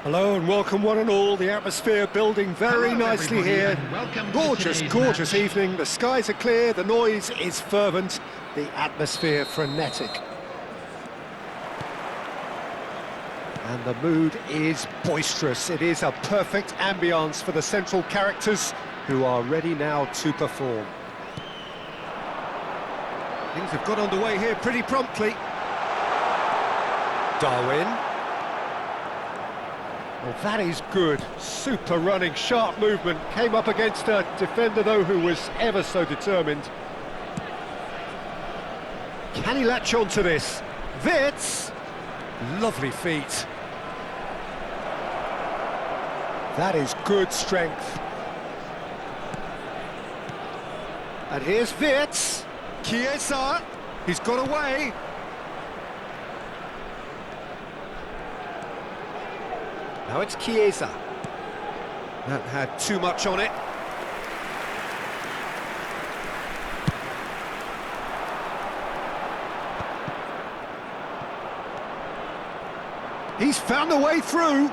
Hello and welcome one and all. The atmosphere building very Hello, nicely everybody, here. and welcome to Gorgeous, today's gorgeous match. evening. The skies are clear, the noise is fervent, the atmosphere frenetic. And the mood is boisterous. It is a perfect ambience for the central characters who are ready now to perform. Things have got underway here pretty promptly. Darwin. Well, that is good. Super running, sharp movement. Came up against a defender, though, who was ever so determined. Can he latch on to this? Wits! Lovely feet. That is good strength. And here's Wits. Chiesa. He's got away. Now it's Chiesa. That had too much on it. He's found a way through.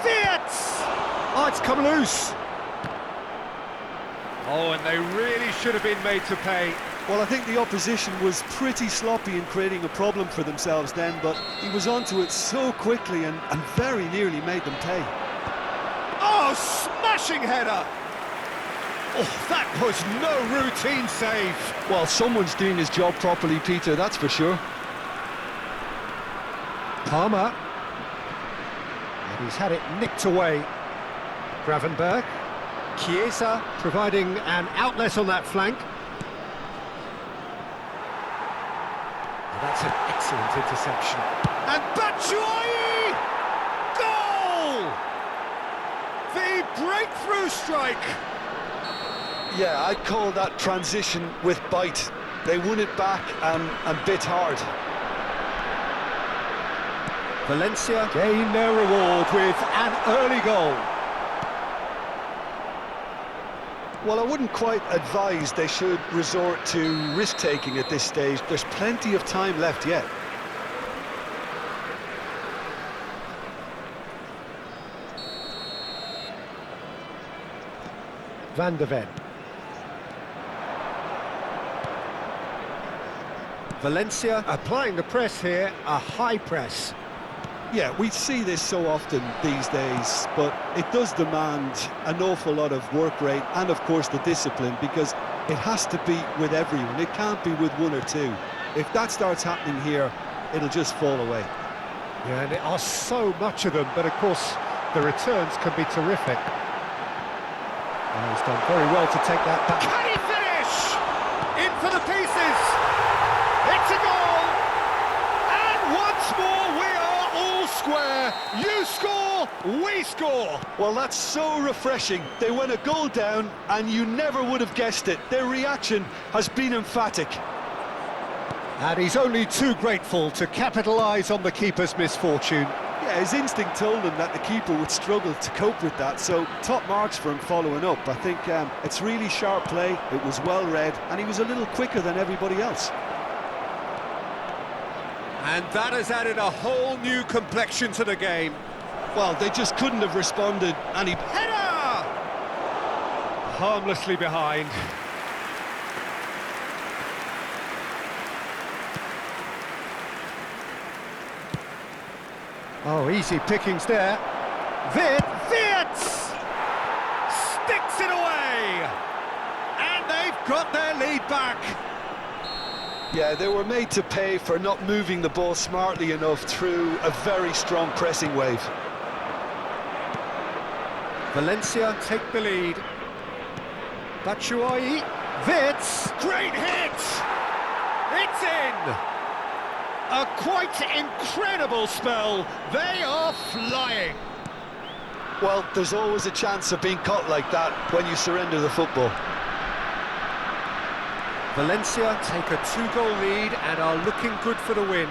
Wirtz! Oh, it's come loose. Oh, and they really should have been made to pay. Well, I think the opposition was pretty sloppy in creating a problem for themselves then, but he was onto it so quickly and very nearly made them pay. Oh, smashing header! Oh, that was no routine save. Well, someone's doing his job properly, Peter, that's for sure. Palmer. And he's had it nicked away. Gravenberg. Chiesa providing an outlet on that flank. That's an excellent interception. And Batshuayi! Goal! The breakthrough strike! Yeah, I'd call that transition with bite. They won it back and bit hard. Valencia gain their reward with an early goal. Well, I wouldn't quite advise they should resort to risk-taking at this stage. There's plenty of time left yet. Van de Ven. Valencia applying the press here, a high press. Yeah, we see this so often these days, but it does demand an awful lot of work rate and, of course, the discipline, because it has to be with everyone. It can't be with one or two. If that starts happening here, it'll just fall away. Yeah, and there are so much of them, but of course, the returns can be terrific. Oh, he's done very well to take that back. Can he finish? In for the pieces! It's a goal! And once more, we are all square. You score, we score. Well, that's so refreshing. They went a goal down, and you never would have guessed it. Their reaction has been emphatic. And he's only too grateful to capitalise on the keeper's misfortune. Yeah, his instinct told him that the keeper would struggle to cope with that, so top marks for him following up. I think it's really sharp play, it was well read, and he was a little quicker than everybody else. And that has added a whole new complexion to the game. Well, they just couldn't have responded any... Header! Harmlessly behind. Oh, easy pickings there. Wirtz! Sticks it away! And they've got their lead back. Yeah, they were made to pay for not moving the ball smartly enough through a very strong pressing wave. Valencia take the lead. Batshuayi. Wirtz! Great hit! It's in! A quite incredible spell. They are flying. Well, there's always a chance of being caught like that when you surrender the football. Valencia take a two-goal lead and are looking good for the win.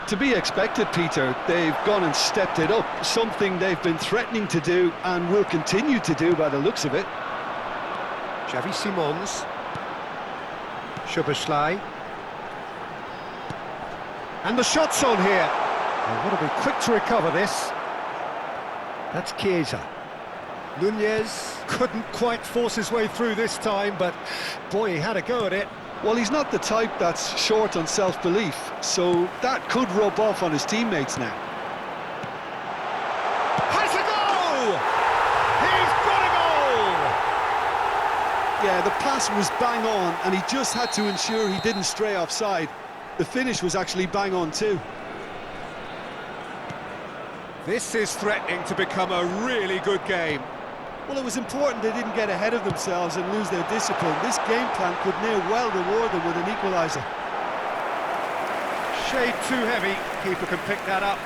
To be expected, Peter. They've gone and stepped it up, something they've been threatening to do and will continue to do by the looks of it. Xavi Simons. Szoboszlai. And the shot's on here. They want to be quick to recover this. That's Chiesa. Nunez couldn't quite force his way through this time, but boy, he had a go at it. Well, he's not the type that's short on self-belief, so that could rub off on his teammates now. Has a goal! He's got a goal! Yeah, the pass was bang on, and he just had to ensure he didn't stray offside. The finish was actually bang on too. This is threatening to become a really good game. Well, it was important they didn't get ahead of themselves and lose their discipline. This game plan could near well reward them with an equaliser. Shade too heavy, keeper can pick that up.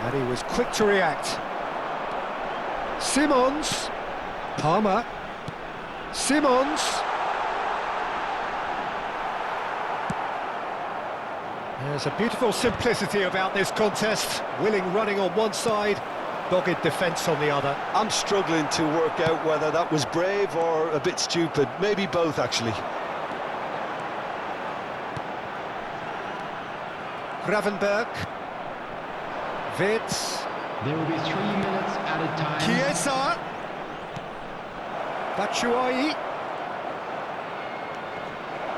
And he was quick to react. Simons. Palmer. Simons. There's a beautiful simplicity about this contest. Willing running on one side, dogged defence on the other. I'm struggling to work out whether that was brave or a bit stupid. Maybe both, actually. Gravenberg. Wirtz. There will be 3 minutes added time. Chiesa. Batshuayi.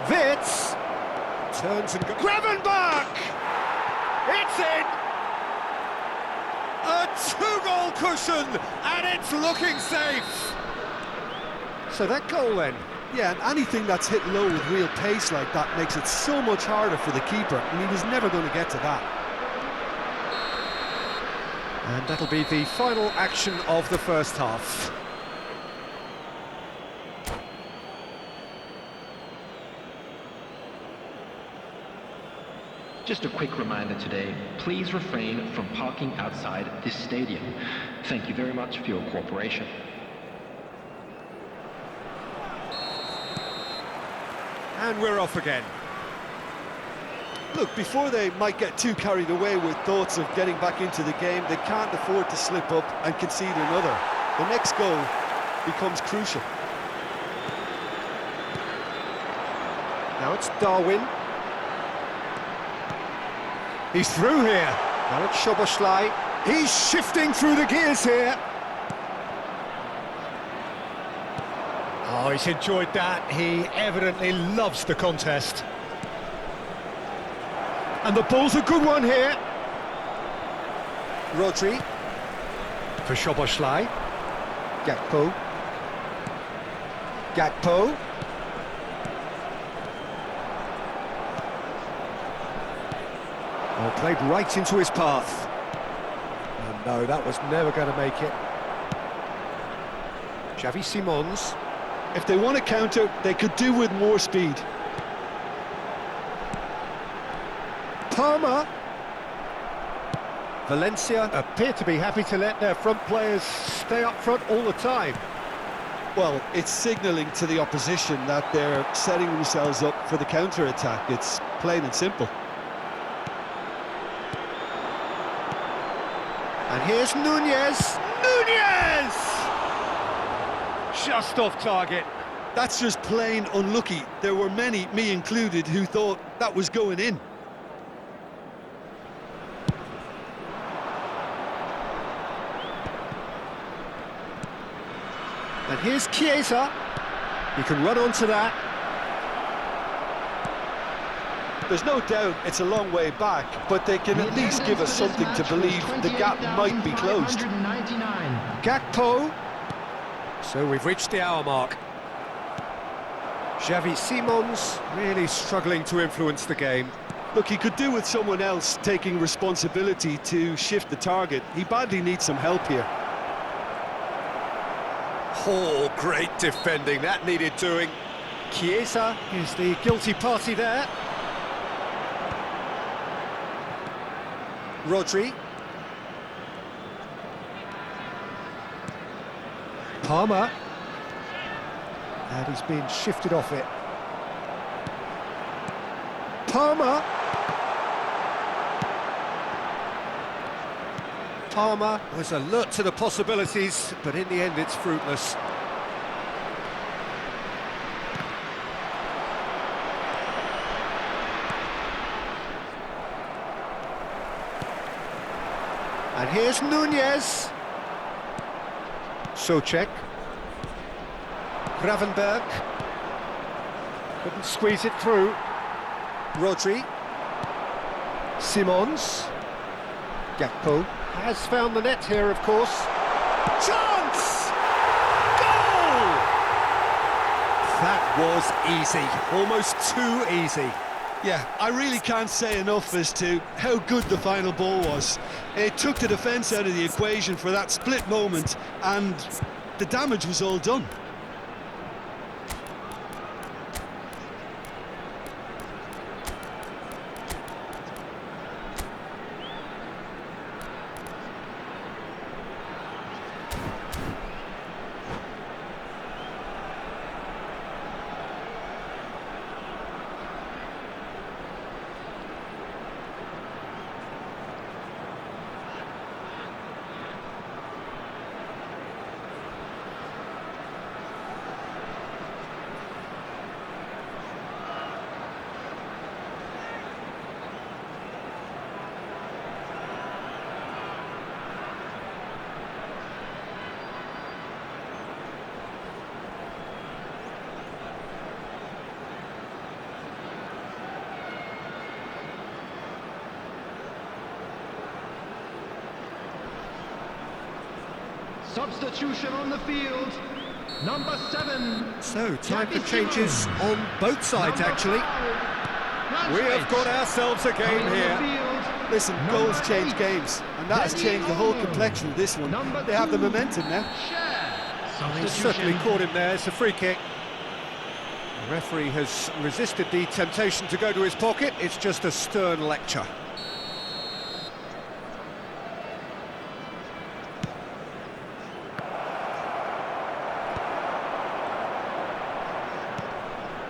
Wirtz. Turns and goes. Gravenberg! It's in! A 2-goal cushion, and it's looking safe. So that goal then. Yeah, and anything that's hit low with real pace like that makes it so much harder for the keeper, and he was never going to get to that. And that'll be the final action of the first half. Just a quick reminder today, please refrain from parking outside this stadium. Thank you very much for your cooperation. And we're off again. Look, before they might get too carried away with thoughts of getting back into the game, they can't afford to slip up and concede another. The next goal becomes crucial. Now it's Darwin. He's through here. Now it's Szoboszlai. He's shifting through the gears here. Oh, he's enjoyed that. He evidently loves the contest. And the ball's a good one here. Rodri. For Szoboszlai. Gakpo. Gakpo. Well, played right into his path. And no, that was never going to make it. Xavi Simons. If they want to counter, they could do with more speed. Palmer. Valencia appear to be happy to let their front players stay up front all the time. Well, it's signalling to the opposition that they're setting themselves up for the counter-attack. It's plain and simple. And here's Nunez. Nunez! Just off target. That's just plain unlucky. There were many, me included, who thought that was going in. And here's Chiesa. He can run onto that. There's no doubt it's a long way back, but they can at least give us something to believe the gap might be closed. Gakpo. So we've reached the hour mark. Xavi Simons really struggling to influence the game. Look, he could do with someone else taking responsibility to shift the target. He badly needs some help here. Oh, great defending, that needed doing. Chiesa is the guilty party there. Rodri. Palmer. And he's been shifted off it. Palmer. Palmer was alert to the possibilities, but in the end it's fruitless. And here's Nunez. Souček. Gravenberg. Couldn't squeeze it through. Rodri. Simons. Gakpo has found the net here, of course. Chance! Goal! That was easy, almost too easy. Yeah, I really can't say enough as to how good the final ball was. It took the defence out of the equation for that split moment, and the damage was all done. Substitution on the field, number 7. So, time for changes on both sides, actually. We have got ourselves a game here. Listen, goals change games, and that has changed the whole complexion of this one. They have the momentum now. He certainly caught him there. It's a free kick. The referee has resisted the temptation to go to his pocket. It's just a stern lecture.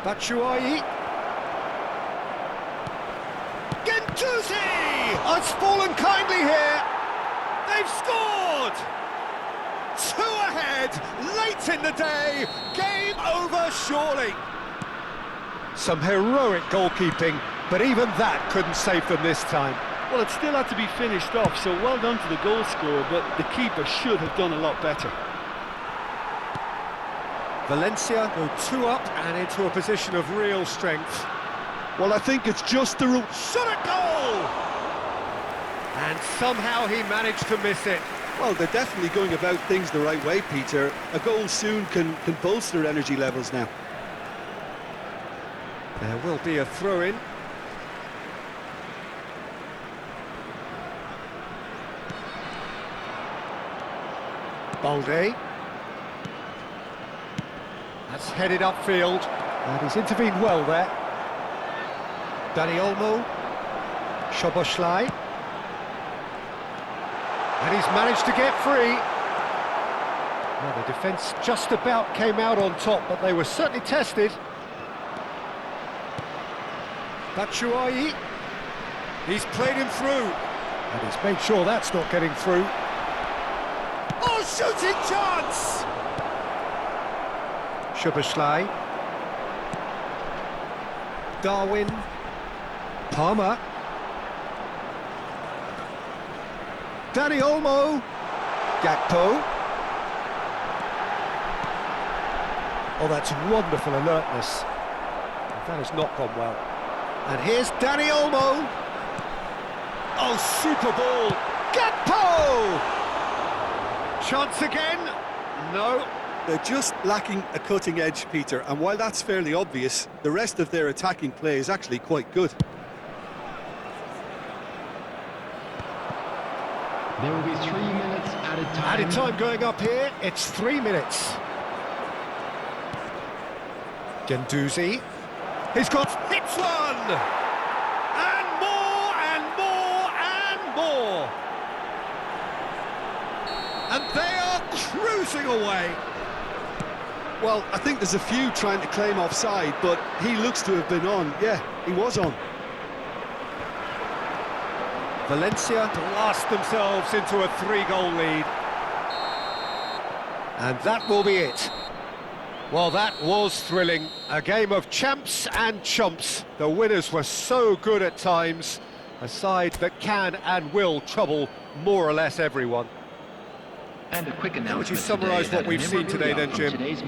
Batshuayi. Gendouzi! Oh, it's fallen kindly here. They've scored! 2 ahead, late in the day. Game over, surely. Some heroic goalkeeping, but even that couldn't save them this time. Well, it still had to be finished off, so well done to the goal scorer, but the keeper should have done a lot better. Valencia go 2 up and into a position of real strength. Well, I think it's just the rule. Shot at goal! And somehow he managed to miss it. Well, they're definitely going about things the right way, Peter. A goal soon can bolster energy levels now. There will be a throw-in. Balde. That's headed upfield, and he's intervened well there. Dani Olmo, Szoboszlai, and he's managed to get free. Well, the defence just about came out on top, but they were certainly tested. Batshuayi, he's played him through, and he's made sure that's not getting through. Oh, shooting chance! Szoboszlai, Darwin, Palmer, Dani Olmo, Gakpo. Oh, that's wonderful alertness. That has not gone well. And here's Dani Olmo. Oh, super ball. Gakpo! Chance again? No. They're just lacking a cutting edge, Peter, and while that's fairly obvious, the rest of their attacking play is actually quite good. There will be 3 minutes added time. Added time going up here, it's 3 minutes. Gendouzi, he's got, hits one! And more, and more, and more! And they are cruising away. Well, I think there's a few trying to claim offside, but he looks to have been on. Yeah, he was on. Valencia blast themselves into a 3-goal lead. And that will be it. Well, that was thrilling. A game of champs and chumps. The winners were so good at times, A side that can and will trouble more or less everyone. And a quick How would announcement you summarise today what that we've seen today memorabilia then, from Jim? today's